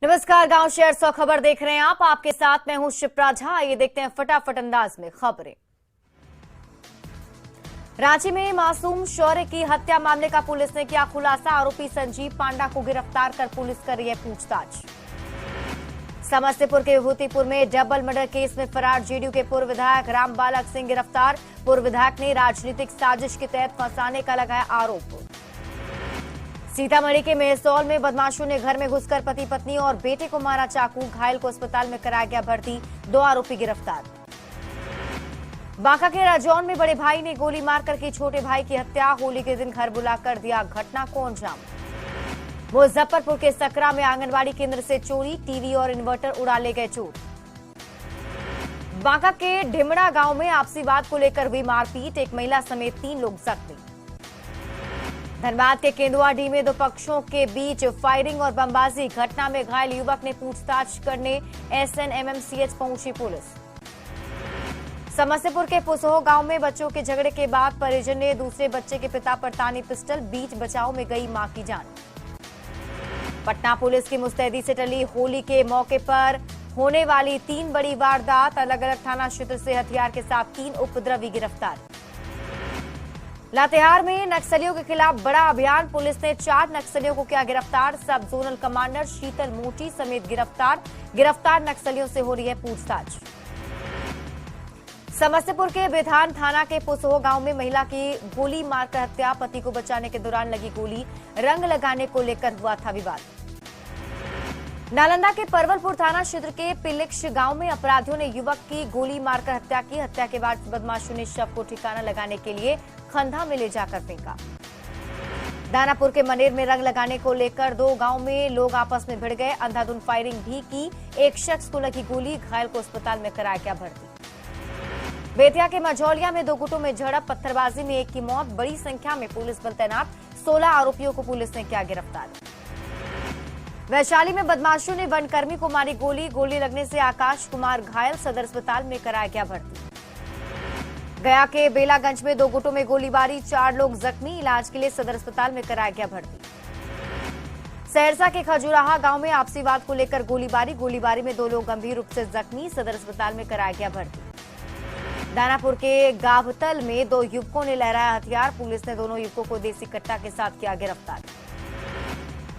नमस्कार, गांव शहर 100 खबर देख रहे हैं आप। आपके साथ मैं हूं शिप्रा झा। ये देखते हैं फटाफट अंदाज में खबरें। रांची में मासूम शौर्य की हत्या मामले का पुलिस ने किया खुलासा। आरोपी संजीव पांडा को गिरफ्तार कर पुलिस कर रही है पूछताछ। समस्तीपुर के विभूतिपुर में डबल मर्डर केस में फरार जेडीयू के पूर्व विधायक राम बालक सिंह गिरफ्तार। पूर्व विधायक ने राजनीतिक साजिश के तहत फंसाने का लगाया आरोप। सीतामढ़ी के मेहसौल में बदमाशों ने घर में घुसकर पति पत्नी और बेटे को मारा चाकू। घायल को अस्पताल में कराया गया भर्ती। 2 आरोपी गिरफ्तार। बांका के राजौन में बड़े भाई ने गोली मारकर की छोटे भाई की हत्या। होली के दिन घर बुलाकर दिया घटना को अंजाम। मुजफ्फरपुर के सकरा में आंगनबाड़ी केंद्र से चोरी। टीवी और इन्वर्टर उड़ा ले गए चोर। बांका के ढिमड़ा गांव में आपसी बात को लेकर हुई मारपीट। एक महिला समेत 3 लोग जख्मी। धनबाद के केंदुआडीह में 2 पक्षों के बीच फायरिंग और बमबाजी। घटना में घायल युवक ने पूछताछ करने SNMMCH पहुंची पुलिस। समस्तीपुर के पुसोह गांव में बच्चों के झगड़े के बाद परिजन ने दूसरे बच्चे के पिता पर तानी पिस्टल। बीच बचाव में गई मां की जान। पटना पुलिस की मुस्तैदी से टली होली के मौके पर होने वाली 3 बड़ी वारदात। अलग अलग थाना क्षेत्र से हथियार के साथ 3 उपद्रवी गिरफ्तार। लातेहार में नक्सलियों के खिलाफ बड़ा अभियान। पुलिस ने 4 नक्सलियों को किया गिरफ्तार। सब जोनल कमांडर शीतल मोटी समेत गिरफ्तार नक्सलियों से हो रही है पूछताछ। समस्तीपुर के बेधान थाना के पुसोह गांव में महिला की गोली मारकर हत्या। पति को बचाने के दौरान लगी गोली। रंग लगाने को लेकर हुआ था विवाद। नालंदा के परवलपुर थाना क्षेत्र के पिलिक्ष गांव में अपराधियों ने युवक की गोली मारकर हत्या की। हत्या के बाद बदमाशों ने शव को ठिकाना लगाने के लिए खंधा में ले जाकर फेंका। दानापुर के मनेर में रंग लगाने को लेकर 2 गांव में लोग आपस में भिड़ गए। अंधाधुंध फायरिंग भी की। एक शख्स को लगी गोली। घायल को अस्पताल में कराया गया भर्ती। बेतिया के मझौलिया में 2 गुटों में झड़प। पत्थरबाजी में एक की मौत। बड़ी संख्या में पुलिस बल तैनात। 16 आरोपियों को पुलिस ने किया गिरफ्तार। वैशाली में बदमाशों ने वनकर्मी को मारी गोली। गोली लगने से आकाश कुमार घायल। सदर अस्पताल में कराया गया भर्ती। गया के बेलागंज में 2 गुटों में गोलीबारी। 4 लोग जख्मी। इलाज के लिए सदर अस्पताल में कराया गया भर्ती। सहरसा के खजुराहा गांव में आपसी वाद को लेकर गोलीबारी में 2 लोग गंभीर रूप से जख्मी। सदर अस्पताल में कराया गया भर्ती। दानापुर के गाभतल में 2 युवकों ने लहराया हथियार। पुलिस ने दोनों युवकों को देसी कट्टा के साथ किया गिरफ्तार।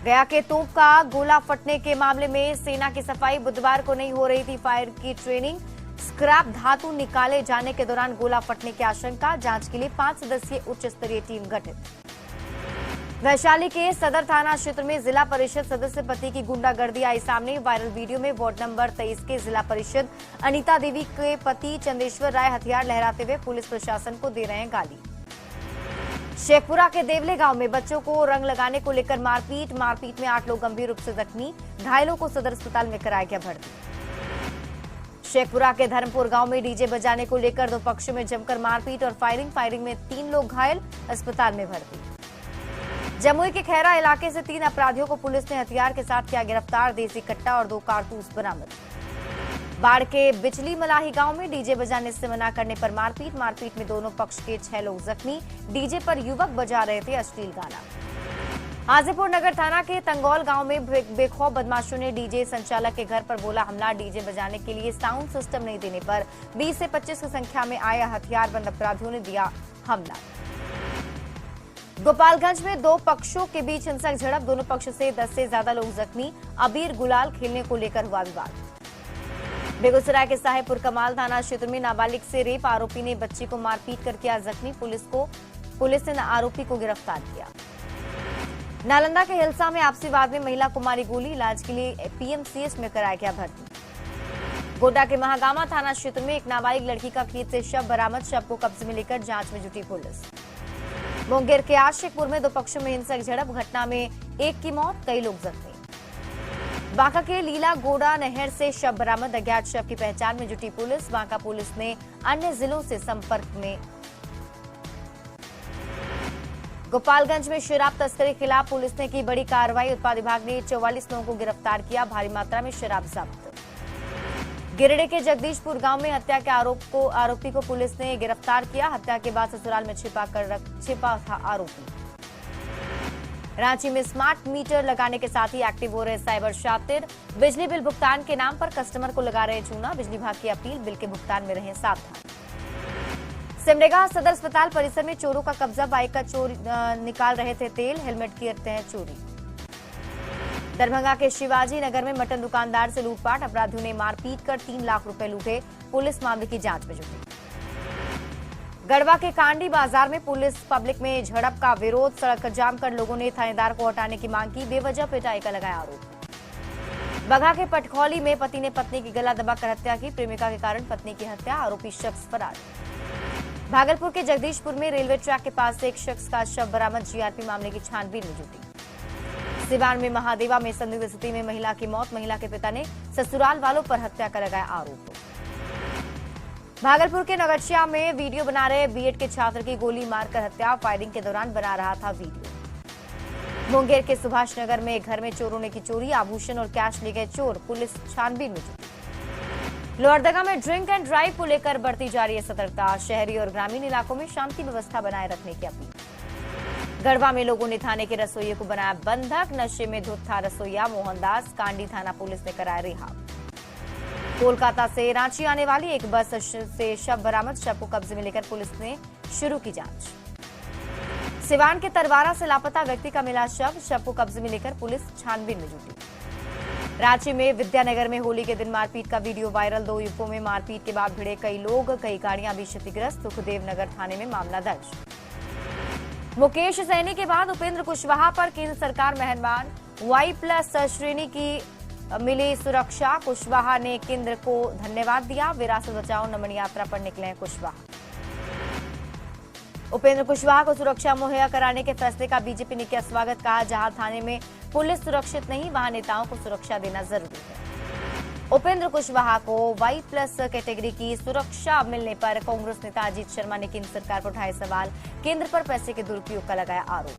गया के तोप का गोला फटने के मामले में सेना की सफाई। बुधवार को नहीं हो रही थी फायर की ट्रेनिंग। स्क्रैप धातु निकाले जाने के दौरान गोला फटने की आशंका। जांच के लिए 5 सदस्यीय उच्च स्तरीय टीम गठित। वैशाली के सदर थाना क्षेत्र में जिला परिषद सदस्य पति की गुंडागर्दी आई सामने। वायरल वीडियो में वार्ड नंबर 23 के जिला परिषद अनीता देवी के पति चंदेश्वर राय हथियार लहराते हुए पुलिस प्रशासन को दे रहे हैं गाली। शेखपुरा के देवले गांव में बच्चों को रंग लगाने को लेकर मारपीट में 8 लोग गंभीर रूप से जख्मी। घायलों को सदर अस्पताल में कराया गया भर्ती। शेखपुरा के धर्मपुर गांव में डीजे बजाने को लेकर 2 पक्षों में जमकर मारपीट और फायरिंग में 3 लोग घायल। अस्पताल में भर्ती। जमुई के खैरा इलाके से 3 अपराधियों को पुलिस ने हथियार के साथ किया गिरफ्तार। देसी कट्टा और 2 कारतूस बरामद। बाढ़ के बिचली मलाही गांव में डीजे बजाने से मना करने पर मारपीट में दोनों पक्ष के 6 लोग जख्मी। डीजे पर युवक बजा रहे थे अश्लील गाना। हाजीपुर नगर थाना के तंगौल गांव में बेखौफ बदमाशों ने डीजे संचालक के घर पर बोला हमला। डीजे बजाने के लिए साउंड सिस्टम नहीं देने पर 20 से 25 की संख्या में आए हथियारबंद अपराधियों ने दिया हमला। गोपालगंज में 2 पक्षों के बीच हिंसक झड़प। दोनों पक्ष से 10 से ज्यादा लोग जख्मी। अबीर गुलाल खेलने को लेकर हुआ विवाद। बेगूसराय के साहेबपुर कमाल थाना क्षेत्र में नाबालिग से रेप। आरोपी ने बच्ची को मारपीट कर किया जख्मी। पुलिस ने आरोपी को गिरफ्तार किया। नालंदा के हिलसा में आपसी वाद में महिला को मारी गोली। इलाज के लिए PMCH में कराया गया भर्ती। गोड्डा के महागामा थाना क्षेत्र में एक नाबालिग लड़की का खेत से शव बरामद। शव को कब्जे में लेकर जांच में जुटी पुलिस। मुंगेर के आशिकपुर में 2 पक्षों में हिंसक झड़प। घटना में 1 की मौत, कई लोग जख्मी। बांका के लीला गोड़ा नहर से शव बरामद। अज्ञात शव की पहचान में जुटी पुलिस। बांका पुलिस ने अन्य जिलों से संपर्क में। गोपालगंज में शराब तस्करी के खिलाफ पुलिस ने की बड़ी कार्रवाई। उत्पाद विभाग ने 44 लोगों को गिरफ्तार किया। भारी मात्रा में शराब जब्त। गिरिडीह के जगदीशपुर गांव में हत्या के आरोपी को पुलिस ने गिरफ्तार किया। हत्या के बाद ससुराल में छिपा था आरोपी। रांची में स्मार्ट मीटर लगाने के साथ ही एक्टिव हो रहे साइबर शातिर। बिजली बिल भुगतान के नाम पर कस्टमर को लगा रहे चूना। बिजली विभाग की अपील, बिल के भुगतान में रहें सावधान। सिमडेगा सदर अस्पताल परिसर में चोरों का कब्जा। बाइक का चोर निकाल रहे थे तेल, हेलमेट करते हैं चोरी। दरभंगा के शिवाजी नगर में मटन दुकानदार से लूटपाट। अपराधियों ने मारपीट कर 3 लाख रुपए लूटे। पुलिस मामले की जांच में जुटी। गढ़वा के कांडी बाजार में पुलिस पब्लिक में झड़प का विरोध। सड़क जाम कर लोगों ने थानेदार को हटाने की मांग की। बेवजह पिटाई का लगाया आरोप। बगहा के पटखौली में पति ने पत्नी की गला दबाकर हत्या की। प्रेमिका के कारण पत्नी की हत्या, आरोपी शख्स फरार। भागलपुर के जगदीशपुर में रेलवे ट्रैक के पास से एक शख्स का शव बरामद। जीआरपी मामले की छानबीन में जुटी। सिवान में महादेवा में संदिग्ध स्थिति में महिला की मौत। महिला के पिता ने ससुराल वालों पर हत्या का लगाया आरोप। भागलपुर के नगरचिया में वीडियो बना रहे बीएड के छात्र की गोली मारकर हत्या। फायरिंग के दौरान बना रहा था वीडियो। मुंगेर के सुभाष नगर में एक घर में चोरों ने की चोरी। आभूषण और कैश ले गए चोर। पुलिस छानबीन में जुटी। लोहरदगा में ड्रिंक एंड ड्राइव को लेकर बढ़ती जा रही है सतर्कता। शहरी और ग्रामीण इलाकों में शांति व्यवस्था बनाए रखने की अपील। गढ़वा में लोगों ने थाने के रसोइये को बनाया बंधक। नशे में धुत था रसोइया मोहनदास। कांडी थाना पुलिस ने कराया रिहा। कोलकाता से रांची आने वाली एक बस से शव बरामद। शव को कब्जे में लेकर पुलिस ने शुरू की जांच। सिवान के तरवारा से लापता व्यक्ति का मिला शव। शव को कब्जे में लेकर पुलिस छानबीन में जुटी। रांची में विद्यानगर में होली के दिन मारपीट का वीडियो वायरल। 2 युवकों में मारपीट के बाद भिड़े कई लोग। कई गाड़ियां भी क्षतिग्रस्त। सुखदेव नगर थाने में मामला दर्ज। मुकेश सैनी के बाद उपेंद्र कुशवाहा पर केंद्र सरकार मेहरबान। Y+ श्रेणी की मिली सुरक्षा। कुशवाहा ने केंद्र को धन्यवाद दिया। विरासत बचाओ नमन यात्रा पर निकले हैं कुशवाहा। उपेंद्र कुशवाहा को सुरक्षा मुहैया कराने के फैसले का बीजेपी ने किया स्वागत। कहा, जहां थाने में पुलिस सुरक्षित नहीं, वहां नेताओं को सुरक्षा देना जरूरी है। उपेंद्र कुशवाहा को Y+ कैटेगरी की सुरक्षा मिलने पर कांग्रेस नेता अजीत शर्मा ने केंद्र सरकार पर उठाए सवाल। केंद्र पर पैसे के दुरुपयोग का लगाया आरोप।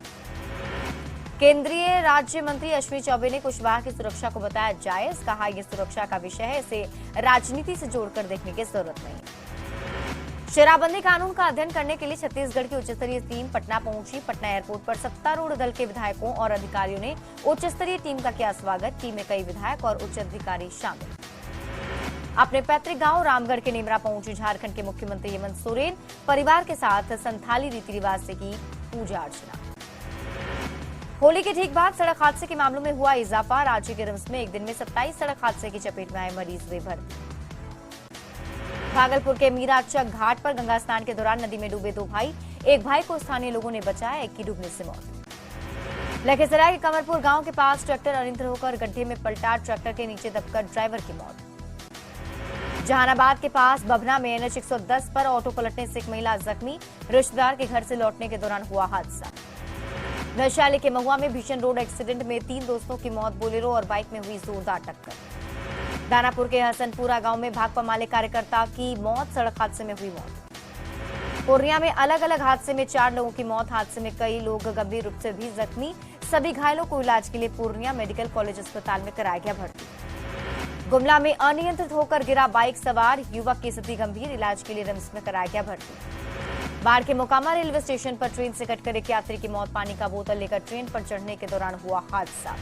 केंद्रीय राज्य मंत्री अश्विनी चौबे ने कुशवाहा की सुरक्षा को बताया जायज। कहा, यह सुरक्षा का विषय है, इसे राजनीति से जोड़कर देखने की जरूरत नहीं। शराबबंदी कानून का अध्ययन करने के लिए छत्तीसगढ़ की उच्चस्तरीय टीम पटना पहुंची। पटना एयरपोर्ट पर सत्तारूढ़ दल के विधायकों और अधिकारियों ने उच्चस्तरीय टीम का किया स्वागत। टीम में कई विधायक और उच्च अधिकारी शामिल। अपने पैतृक गांव रामगढ़ के नेमरा पहुंची झारखंड के मुख्यमंत्री हेमंत सोरेन। परिवार के साथ संथाली रीति रिवाज से की पूजा अर्चना। होली के ठीक बाद सड़क हादसे के मामलों में हुआ इजाफा। रांची के रिम्स में एक दिन में 27 सड़क हादसे की चपेट में आए मरीज हुए भर्ती। भागलपुर के मीराचक घाट पर गंगा स्नान के दौरान नदी में डूबे 2 भाई। एक भाई को स्थानीय लोगों ने बचाया, एक की डूबने से मौत। लखीसराय के कमरपुर गांव के पास ट्रैक्टर अनियंत्रित होकर गड्ढे में पलटा। ट्रैक्टर के नीचे दबकर ड्राइवर की मौत। जहानाबाद के पास बभना में NH 110 पर ऑटो पलटने से एक महिला जख्मी। रिश्तेदार के घर से लौटने के दौरान हुआ हादसा। वैशाली के महुआ में भीषण रोड एक्सीडेंट में 3 दोस्तों की मौत। बोलेरो और बाइक में हुई जोरदार टक्कर। दानापुर के हसनपुरा गांव में भाकपा माले कार्यकर्ता की मौत। सड़क हादसे में हुई मौत। पूर्णिया में अलग अलग हादसे में 4 लोगों की मौत। हादसे में कई लोग गंभीर रूप से भी जख्मी। सभी घायलों को इलाज के लिए पूर्णिया मेडिकल कॉलेज अस्पताल में कराया गया भर्ती। गुमला में अनियंत्रित होकर गिरा बाइक सवार। युवक की स्थिति गंभीर। इलाज के लिए रिम्स में कराया गया भर्ती। बाढ़ के मोकामा रेलवे स्टेशन पर ट्रेन से कटकर एक यात्री की मौत। पानी का बोतल लेकर ट्रेन पर चढ़ने के दौरान हुआ हादसा।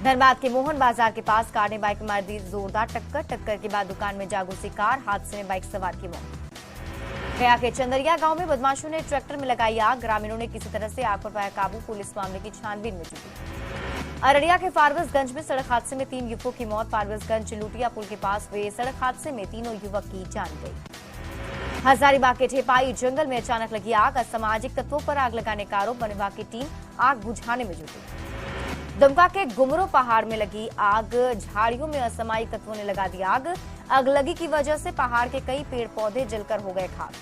धनबाद के मोहन बाजार के पास कार ने बाइक में मार दी जोरदार टक्कर। टक्कर के बाद दुकान में जा घुसी कार। हादसे में बाइक सवार की मौत। गया के चंदरिया गांव में बदमाशों ने ट्रैक्टर में लगाई आग। ग्रामीणों ने किसी तरह से आग पर पाया काबू। पुलिस मामले की छानबीन में जुटी। अररिया के फारबिसगंज में सड़क हादसे में 3 युवकों की मौत। फारबिसगंज लुटिया पुल के पास हुए सड़क हादसे में तीनों युवक की जान गई। हजारीबाग के ठेपाई जंगल में अचानक लगी आग। असामाजिक तत्वों पर आग लगाने का आरोप। वन विभाग की टीम आग बुझाने में जुटी। दुमका के गुमरो पहाड़ में लगी आग। झाड़ियों में असामाजिक तत्वों ने लगा दी आग। अगलगी की वजह से पहाड़ के कई पेड़ पौधे जलकर हो गए खाक।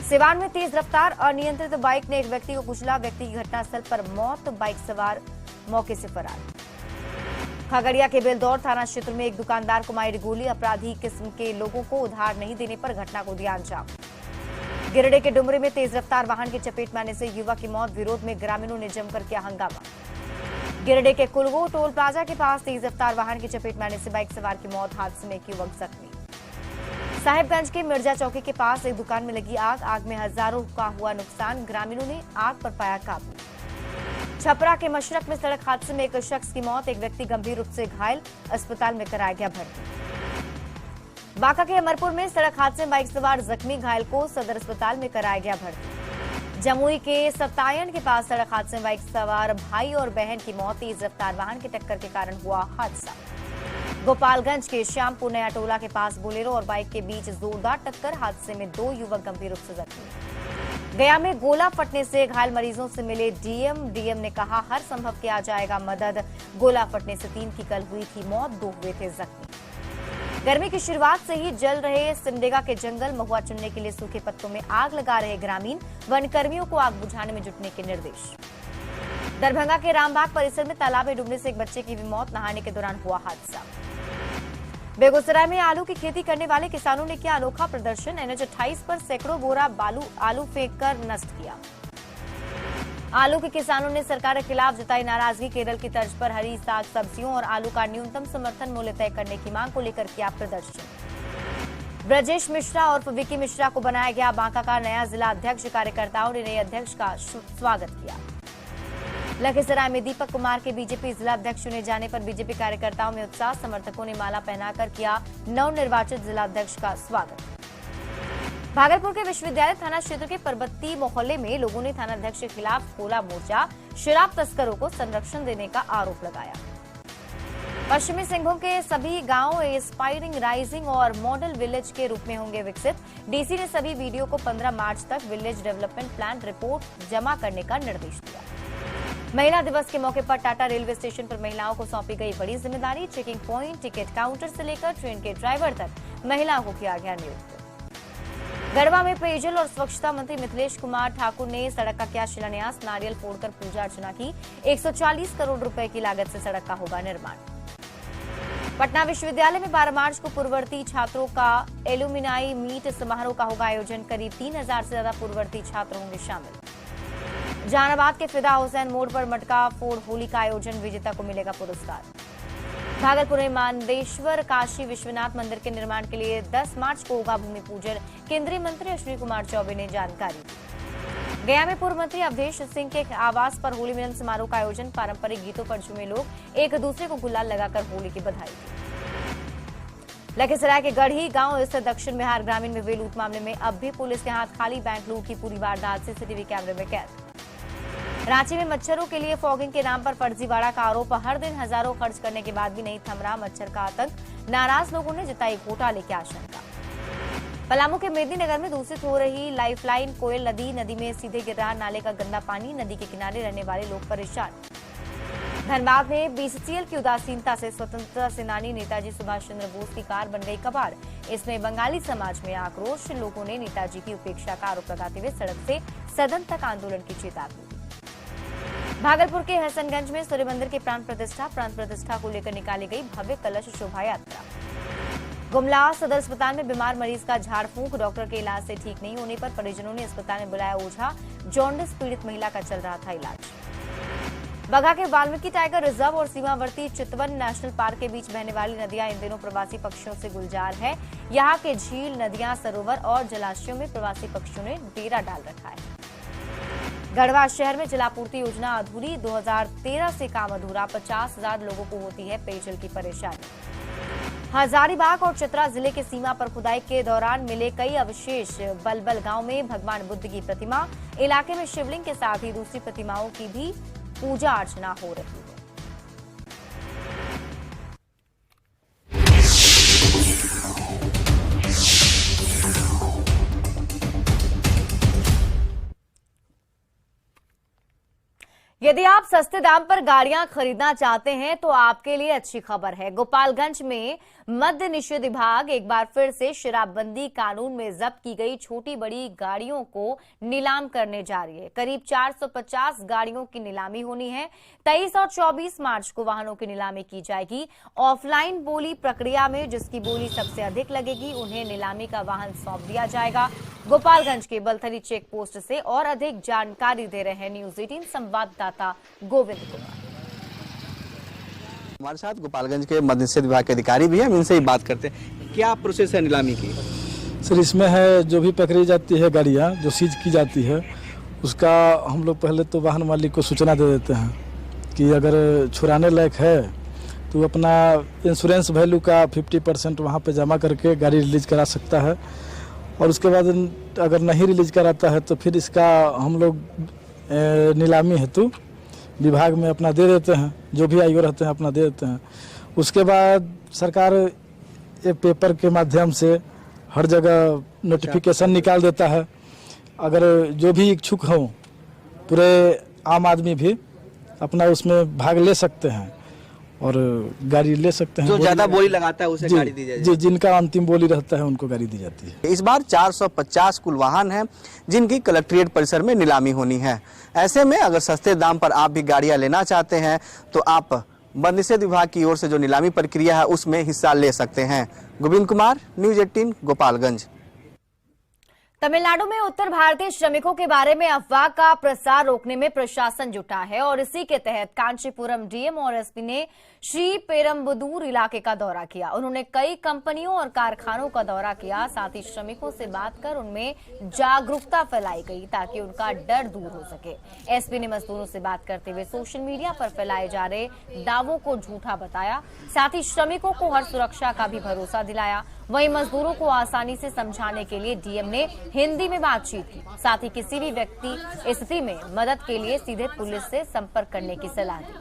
सिवान में तेज रफ्तार अनियंत्रित बाइक ने एक व्यक्ति को कुचला। व्यक्ति की घटनास्थल पर मौत। बाइक सवार मौके से फरार। खगड़िया के बेलदौर थाना क्षेत्र में एक दुकानदार को मारी गोली। अपराधी किस्म के लोगों को उधार नहीं देने पर घटना को दिया अंजाम। गिरिडीह के डुमरी में तेज रफ्तार वाहन की चपेट में आने से युवक की मौत। विरोध में ग्रामीणों ने जमकर किया हंगामा। गिरिडीह के कुलगो टोल प्लाजा के पास तेज रफ्तार वाहन की चपेट में आने से बाइक सवार की मौत। हादसे में एक युवक जख्मी। साहिबगंज के मिर्जा चौकी के पास एक दुकान में लगी आग। आग में हजारों का हुआ नुकसान। ग्रामीणों ने आग पर पाया काबू। छपरा के मशरक में सड़क हादसे में एक शख्स की मौत, एक व्यक्ति गंभीर रूप से घायल, अस्पताल में कराया गया भर्ती। बांका के अमरपुर में सड़क हादसे में बाइक सवार जख्मी, घायल को सदर अस्पताल में कराया गया भर्ती। जमुई के सतायन के पास सड़क हादसे में बाइक सवार भाई और बहन की मौत, तेज रफ्तार वाहन की टक्कर के कारण हुआ हादसा। गोपालगंज के श्यामपुर नया टोला के पास बोलेरो और बाइक के बीच जोरदार टक्कर, हादसे में 2 युवक गंभीर रूप से जख्मी। गया में गोला फटने से घायल मरीजों से मिले डीएम ने कहा हर संभव किया जाएगा मदद। गोला फटने से 3 की कल हुई थी मौत, 2 हुए थे जख्मी। गर्मी की शुरुआत से ही जल रहे सिमडेगा के जंगल, महुआ चुनने के लिए सूखे पत्तों में आग लगा रहे ग्रामीण, वन कर्मियों को आग बुझाने में जुटने के निर्देश। दरभंगा के रामबाग परिसर में तालाब में डूबने से एक बच्चे की भी मौत, नहाने के दौरान हुआ हादसा। बेगूसराय में आलू की खेती करने वाले किसानों ने किया अनोखा प्रदर्शन, NH 28 पर सैकड़ों बोरा आलू फेंककर नष्ट किया। आलू के किसानों ने सरकार के खिलाफ जताई नाराजगी, केरल की तर्ज पर हरी साग सब्जियों और आलू का न्यूनतम समर्थन मूल्य तय करने की मांग को लेकर किया प्रदर्शन। ब्रजेश मिश्रा और विकी मिश्रा को बनाया गया बांका का नया जिला अध्यक्ष, कार्यकर्ताओं ने नए अध्यक्ष का स्वागत किया। लखीसराय में दीपक कुमार के बीजेपी जिला अध्यक्ष चुने जाने पर बीजेपी कार्यकर्ताओं में उत्साह, समर्थकों ने माला पहनाकर किया नवनिर्वाचित जिला अध्यक्ष का स्वागत। भागलपुर के विश्वविद्यालय थाना क्षेत्र के परबत्ती मोहल्ले में लोगों ने थानाध्यक्ष के खिलाफ खोला मोर्चा, शराब तस्करों को संरक्षण देने का आरोप लगाया। पश्चिमी सिंहभूम के सभी गांव एस्पायरिंग, राइजिंग और मॉडल विलेज के रूप में होंगे विकसित। डीसी ने सभी वीडियो को 15 मार्च तक विलेज डेवलपमेंट प्लान रिपोर्ट जमा करने का निर्देश दिया। महिला दिवस के मौके पर टाटा रेलवे स्टेशन पर महिलाओं को सौंपी गई बड़ी जिम्मेदारी, चेकिंग पॉइंट, टिकट काउंटर से लेकर ट्रेन के ड्राइवर तक महिलाओं को किया गया नियुक्त। गढ़वा में पेयजल और स्वच्छता मंत्री मिथिलेश कुमार ठाकुर ने सड़क का किया शिलान्यास, नारियल फोड़कर पूजा अर्चना की। 140 करोड़ रुपए की लागत से सड़क का होगा निर्माण। पटना विश्वविद्यालय में 12 मार्च को पूर्ववर्ती छात्रों का एलुमिनाई मीट समारोह का होगा आयोजन, करीब 3000 से ज्यादा पूर्ववर्ती छात्र होंगे शामिल। जहानाबाद के फिदा हुसैन मोड़ पर मटका फोड़ होली का आयोजन, विजेता को मिलेगा पुरस्कार। भागलपुर में मानदेश्वर काशी विश्वनाथ मंदिर के निर्माण के लिए 10 मार्च को होगा भूमि पूजन, केंद्रीय मंत्री अश्विनी कुमार चौबे ने जानकारी दी। गया में पूर्व मंत्री अवधेश सिंह के आवास पर होली मिलन समारोह का आयोजन, पारंपरिक गीतों पर झूमे लोग, एक दूसरे को गुलाल लगाकर होली की बधाई दी। लखीसराय के गढ़ी गांव स्थित दक्षिण बिहार ग्रामीण में हुए लूट मामले में अब भी पुलिस के हाथ खाली, बैंक लूट की पूरी वारदात सीसीटीवी कैमरे में कैद। रांची में मच्छरों के लिए फॉगिंग के नाम पर फर्जीवाड़ा का आरोप, हर दिन हजारों खर्च करने के बाद भी नहीं थम रहा मच्छर का आतंक, नाराज लोगों ने जताई घोटाले की आशंका। पलामू के मेदिनीनगर में दूषित हो रही लाइफलाइन कोयल नदी में सीधे गिर रहा नाले का गंदा पानी, नदी के किनारे रहने वाले लोग परेशान। धनबाद में बीसीसीएल की उदासीनता से स्वतंत्रता सेनानी नेताजी सुभाष चंद्र बोस की कार बन गई कबाड़, इसमें बंगाली समाज में आक्रोश, लोगों ने नेताजी की उपेक्षा का आरोप लगाते हुए सड़क से सदन तक आंदोलन की चेतावनी दी। भागलपुर के हसनगंज में सूर्य मंदिर की प्राण प्रतिष्ठा को लेकर निकाली गई भव्य कलश शोभा यात्रा। गुमला सदर अस्पताल में बीमार मरीज का झाड़ फूंक, डॉक्टर के इलाज से ठीक नहीं होने पर परिजनों ने अस्पताल में बुलाया ओझा, जॉन्डिस पीड़ित महिला का चल रहा था इलाज। बगहा के वाल्मीकि टाइगर रिजर्व और सीमावर्ती चितवन नेशनल पार्क के बीच बहने वाली नदियां इन दिनों प्रवासी पक्षियों से गुलजार है। यहाँ के झील, नदियां, सरोवर और जलाशयों में प्रवासी पक्षियों ने डेरा डाल रखा है। गढ़वा शहर में जलापूर्ति योजना अधूरी, 2013 से काम अधूरा, 50,000 लोगों को होती है पेयजल की परेशानी। हजारीबाग और चतरा जिले के सीमा पर खुदाई के दौरान मिले कई अवशेष, बलबल गांव में भगवान बुद्ध की प्रतिमा, इलाके में शिवलिंग के साथ ही दूसरी प्रतिमाओं की भी पूजा अर्चना हो रही है। यदि आप सस्ते दाम पर गाड़ियां खरीदना चाहते हैं तो आपके लिए अच्छी खबर है। गोपालगंज में मद्य निषेध विभाग एक बार फिर से शराबबंदी कानून में जब्त की गई छोटी बड़ी गाड़ियों को नीलाम करने जा रही है। करीब 450 गाड़ियों की नीलामी होनी है। 23 और 24 मार्च को वाहनों की नीलामी की जाएगी। ऑफलाइन बोली प्रक्रिया में जिसकी बोली सबसे अधिक लगेगी उन्हें नीलामी का वाहन सौंप दिया जाएगा। गोपालगंज के बलथरी चेक पोस्ट से और अधिक जानकारी दे रहे हैं न्यूज 18 संवाददाता गोविंद कुमार। हमारे साथ गोपालगंज के मद्य निषेध विभाग के अधिकारी भी हैं, हम इनसे ही बात करते हैं। क्या प्रोसेस है नीलामी की? सर, इसमें है जो भी पकड़ी जाती है गाड़ियाँ जो सीज की जाती है उसका हम लोग पहले तो वाहन मालिक को सूचना दे देते हैं कि अगर छुड़ाने लायक है तो अपना इंश्योरेंस वैल्यू का 50% वहाँ पे जमा करके गाड़ी रिलीज करा सकता है। और उसके बाद अगर नहीं रिलीज कराता है तो फिर इसका हम लोग नीलामी हेतु विभाग में अपना दे देते हैं, जो भी आयु रहते हैं अपना दे देते हैं। उसके बाद सरकार एक पेपर के माध्यम से हर जगह नोटिफिकेशन निकाल देता है। अगर जो भी इच्छुक हों पूरे आम आदमी भी अपना उसमें भाग ले सकते हैं और गाड़ी ले सकते हैं। जो ज्यादा बोली लगाता है उसे गाड़ी दी जाती है। जी, जिनका अंतिम बोली रहता है उनको गाड़ी दी जाती है। इस बार 450 कुल वाहन हैं जिनकी कलेक्ट्रेट परिसर में नीलामी होनी है। ऐसे में अगर सस्ते दाम पर आप भी गाड़ियां लेना चाहते हैं तो आप वन निषेध विभाग की ओर से जो नीलामी प्रक्रिया है उसमें हिस्सा ले सकते हैं। गोविंद कुमार, न्यूज 18, गोपालगंज। तमिलनाडु में उत्तर भारतीय श्रमिकों के बारे में अफवाह का प्रसार रोकने में प्रशासन जुटा है और इसी के तहत कांचीपुरम डीएम और एसपी ने श्री पेरम्बदूर इलाके का दौरा किया। उन्होंने कई कंपनियों और कारखानों का दौरा किया, साथ ही श्रमिकों से बात कर उनमें जागरूकता फैलाई गई ताकि उनका डर दूर हो सके। एसपी ने मजदूरों से बात करते हुए सोशल मीडिया पर फैलाए जा रहे दावों को झूठा बताया, साथ ही श्रमिकों को हर सुरक्षा का भी भरोसा दिलाया। वहीं मजदूरों को आसानी से समझाने के लिए डीएम ने हिंदी में बातचीत की, साथ ही किसी भी व्यक्ति स्थिति में मदद के लिए सीधे पुलिस से संपर्क करने की सलाह दी।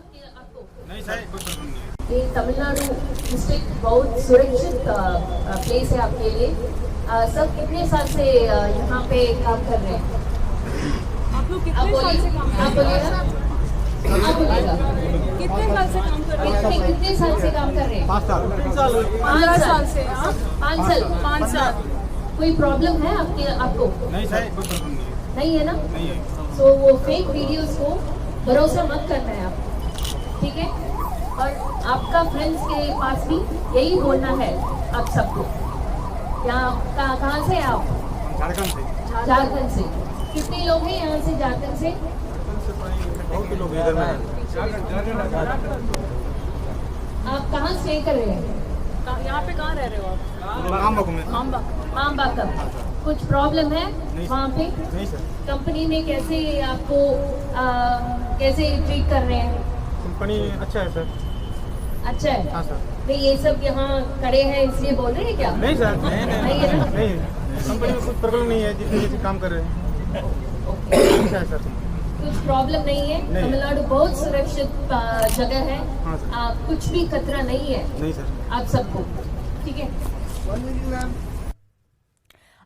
तमिलनाडु डिस्ट्रिक्ट बहुत सुरक्षित प्लेस है आपके लिए। सब कितने साल से यहाँ पे काम कर रहे हैं? आप लोग कितने साल से काम कर रहे हैं? कितने साल से काम कर रहे हैं? कितने साल से काम कर रहे हैं? 5 साल से। 5 साल। कोई प्रॉब्लम है आपको? नहीं सर, कोई प्रॉब्लम नहीं है। नहीं है ना? नहीं है। तो वो फेक वीडियोस को भरोसा मत करना है आपको, ठीक है? और आपका फ्रेंड्स के पास भी यही बोलना है आप सबको। कहाँ से आप? झारखंड से। झारखंड से। कितने लोग हैं यहाँ से झारखंड से? बहुत लोग इधर में। आप कहाँ स्टे कर रहे हैं? यहाँ पे कहाँ रह रहे हो आप? आमबाग में। आमबाग। कुछ प्रॉब्लम है वहाँ पे? नहीं सर। कंपनी में कैसे आपको कैसे ट्रीट कर रहे हैं? कंपनी अच्छा है सर। अच्छा है? हाँ सर। नहीं, ये सब यहाँ खड़े हैं इसलिए बोल रहे हैं क्या? नहीं सर, नहीं है ना? नहीं, कंपनी में कुछ प्रॉब्लम नहीं है, जितने काम कर रहे हैं अच्छा है सर। कुछ प्रॉब्लम नहीं है। नहीं। तमिलनाडु बहुत सुरक्षित जगह है। हाँ सर। कुछ भी खतरा नहीं है नहीं सर। आप सबको, ठीक है?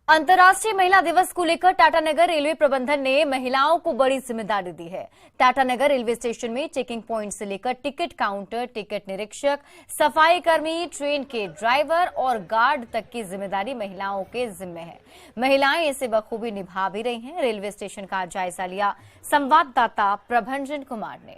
अंतर्राष्ट्रीय महिला दिवस को लेकर टाटानगर रेलवे प्रबंधन ने महिलाओं को बड़ी जिम्मेदारी दी है। टाटानगर रेलवे स्टेशन में चेकिंग प्वाइंट से लेकर टिकट काउंटर, टिकट निरीक्षक, सफाई कर्मी, ट्रेन के ड्राइवर और गार्ड तक की जिम्मेदारी महिलाओं के जिम्मे है। महिलाएं इसे बखूबी निभा भी रही हैं। रेलवे स्टेशन का जायजा लिया संवाददाता प्रभंजन कुमार ने।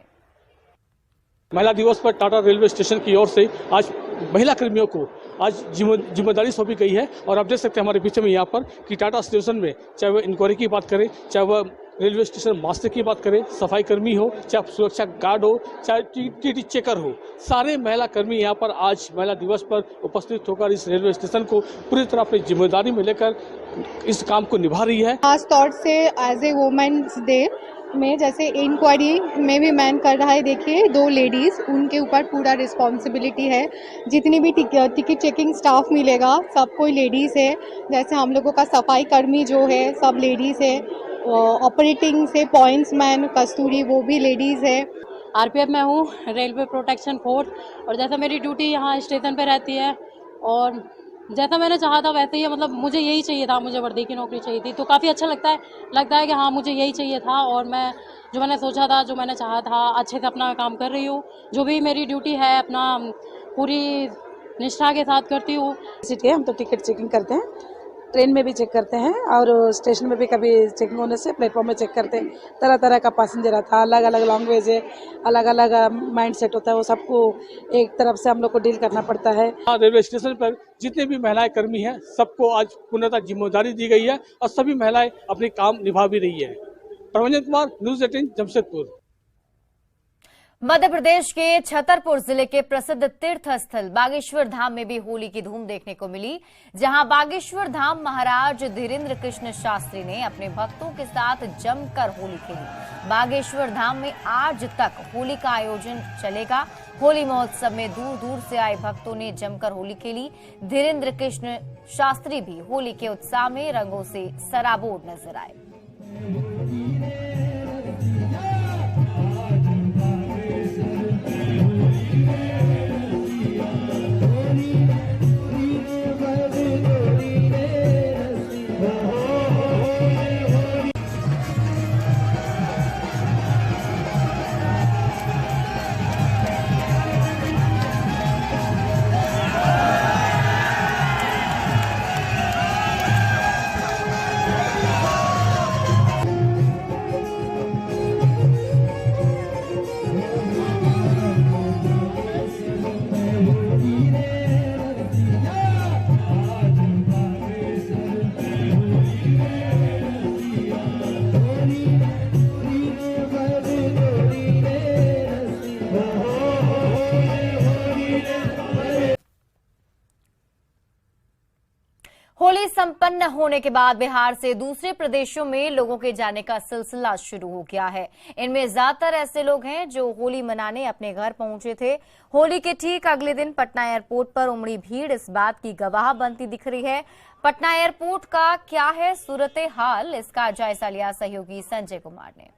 महिला दिवस पर टाटा रेलवे स्टेशन की ओर से आज महिला कर्मियों को आज जिम्मेदारी सौंपी गई है और आप देख सकते हैं हमारे पीछे में यहाँ पर कि टाटा स्टेशन में चाहे वह इंक्वायरी की बात करें, चाहे वह रेलवे स्टेशन मास्टर की बात करें, सफाई कर्मी हो, चाहे सुरक्षा गार्ड हो, चाहे टीटी चेकर हो, सारे महिला कर्मी यहाँ पर आज महिला दिवस पर उपस्थित होकर इस रेलवे स्टेशन को पूरी तरह अपनी जिम्मेदारी में लेकर इस काम को निभा रही है। खास तौर से एज ए वुमेन्स डे में जैसे इंक्वायरी में भी मैन कर रहा है, देखिए 2 लेडीज़, उनके ऊपर पूरा रिस्पॉन्सिबिलिटी है। जितनी भी टिकट चेकिंग स्टाफ मिलेगा सब कोई लेडीज़ है। जैसे हम लोगों का सफाई कर्मी जो है सब लेडीज़ है, ऑपरेटिंग से पॉइंट्स मैन कस्तूरी वो भी लेडीज़ है। आरपीएफ में हूँ, रेलवे प्रोटेक्शन फोर्स, और जैसा मेरी ड्यूटी यहाँ स्टेशन पे रहती है और जैसा मैंने चाहा था वैसे ही, मतलब मुझे यही चाहिए था, मुझे वर्दी की नौकरी चाहिए थी, तो काफ़ी अच्छा लगता है कि हाँ मुझे यही चाहिए था और मैं जो मैंने सोचा था, जो मैंने चाहा था, अच्छे से अपना काम कर रही हूँ। जो भी मेरी ड्यूटी है अपना पूरी निष्ठा के साथ करती हूँ। हम तो टिकट चेकिंग करते हैं, ट्रेन में भी चेक करते हैं और स्टेशन में भी कभी चेकिंग होने से प्लेटफॉर्म में चेक करते हैं। तरह तरह का पैसेंजर आता है, अलग अलग लैंग्वेज है, अलग अलग माइंड सेट होता है, वो सबको एक तरफ से हम लोग को डील करना पड़ता है। रेलवे स्टेशन पर जितने भी महिलाएं कर्मी हैं सबको आज पूर्णतः जिम्मेदारी दी गई है और सभी महिलाएं अपनी काम निभा भी रही है। प्रभंजन कुमार, न्यूज 18, जमशेदपुर। मध्य प्रदेश के छतरपुर जिले के प्रसिद्ध तीर्थ स्थल बागेश्वर धाम में भी होली की धूम देखने को मिली, जहां बागेश्वर धाम महाराज धीरेन्द्र कृष्ण शास्त्री ने अपने भक्तों के साथ जमकर होली खेली। बागेश्वर धाम में आज तक होली का आयोजन चलेगा। होली महोत्सव में दूर दूर से आए भक्तों ने जमकर होली खेली। धीरेन्द्र कृष्ण शास्त्री भी होली के उत्साह में रंगों से सराबोर नजर आए। होली संपन्न होने के बाद बिहार से दूसरे प्रदेशों में लोगों के जाने का सिलसिला शुरू हो गया है। इनमें ज्यादातर ऐसे लोग हैं जो होली मनाने अपने घर पहुंचे थे। होली के ठीक अगले दिन पटना एयरपोर्ट पर उमड़ी भीड़ इस बात की गवाह बनती दिख रही है। पटना एयरपोर्ट का क्या है सूरत हाल, इसका जायजा लिया सहयोगी संजय कुमार ने।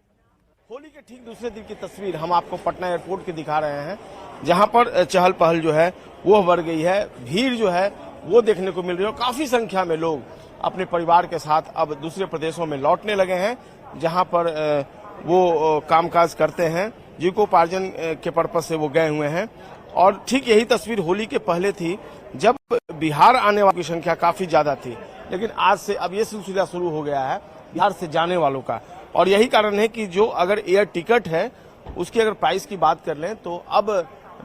होली के ठीक दूसरे दिन की तस्वीर हम आपको पटना एयरपोर्ट की दिखा रहे हैं, जहां पर चहल पहल जो है वो बढ़ गई है। भीड़ जो है वो देखने को मिल रही है और काफी संख्या में लोग अपने परिवार के साथ अब दूसरे प्रदेशों में लौटने लगे हैं, जहां पर वो कामकाज करते हैं, जीविकोपार्जन के पर्पज से वो गए हुए हैं। और ठीक यही तस्वीर होली के पहले थी, जब बिहार आने वालों की संख्या काफी ज्यादा थी, लेकिन आज से अब ये सिलसिला शुरू हो गया है बिहार से जाने वालों का। और यही कारण है कि जो अगर एयर टिकट है उसकी अगर प्राइस की बात कर लें तो अब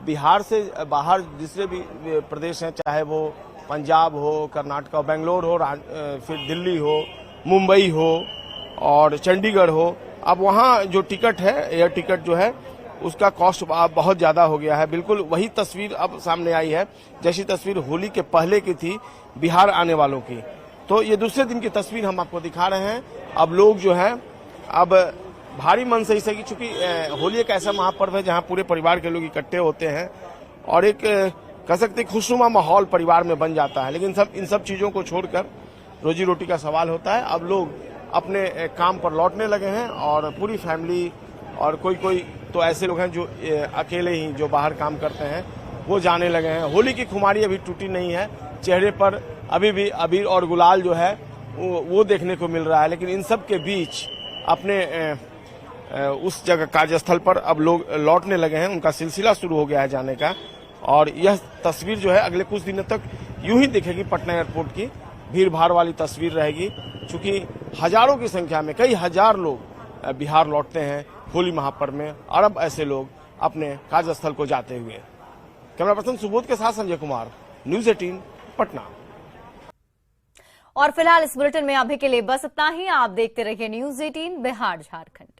बिहार से बाहर दूसरे भी प्रदेश हैं, चाहे वो पंजाब हो, कर्नाटक हो, बेंगलोर हो, फिर दिल्ली हो, मुंबई हो और चंडीगढ़ हो, अब वहाँ जो टिकट है एयर टिकट जो है उसका कॉस्ट बहुत ज्यादा हो गया है। बिल्कुल वही तस्वीर अब सामने आई है जैसी तस्वीर होली के पहले की थी बिहार आने वालों की। तो ये दूसरे दिन की तस्वीर हम आपको दिखा रहे हैं। अब लोग जो है अब भारी मन से इसे, चूंकि होली एक ऐसा महापर्व है जहाँ पूरे परिवार के लोग इकट्ठे होते हैं और एक कह सकते खुशनुमा माहौल परिवार में बन जाता है। लेकिन इन सब चीजों को छोड़कर रोजी रोटी का सवाल होता है। अब लोग अपने काम पर लौटने लगे हैं और पूरी फैमिली और कोई तो ऐसे लोग हैं जो अकेले ही जो बाहर काम करते हैं वो जाने लगे हैं। होली की खुमारी अभी टूटी नहीं है, चेहरे पर अभी भी अबीर और गुलाल जो है वो देखने को मिल रहा है। लेकिन इन सब के बीच अपने उस जगह कार्यस्थल पर अब लोग लौटने लगे हैं, उनका सिलसिला शुरू हो गया है जाने का। और यह तस्वीर जो है अगले कुछ दिनों तक यूं ही दिखेगी। पटना एयरपोर्ट की भीड़ भाड़ वाली तस्वीर रहेगी, क्योंकि हजारों की संख्या में कई हजार लोग बिहार लौटते हैं होली महापर्व में, और अब ऐसे लोग अपने कार्यस्थल को जाते हुए। कैमरा पर्सन सुबोध के साथ संजय कुमार, न्यूज 18 पटना। और फिलहाल इस बुलेटिन में अभी के लिए बस इतना ही। आप देखते रहिए न्यूज 18 बिहार झारखंड।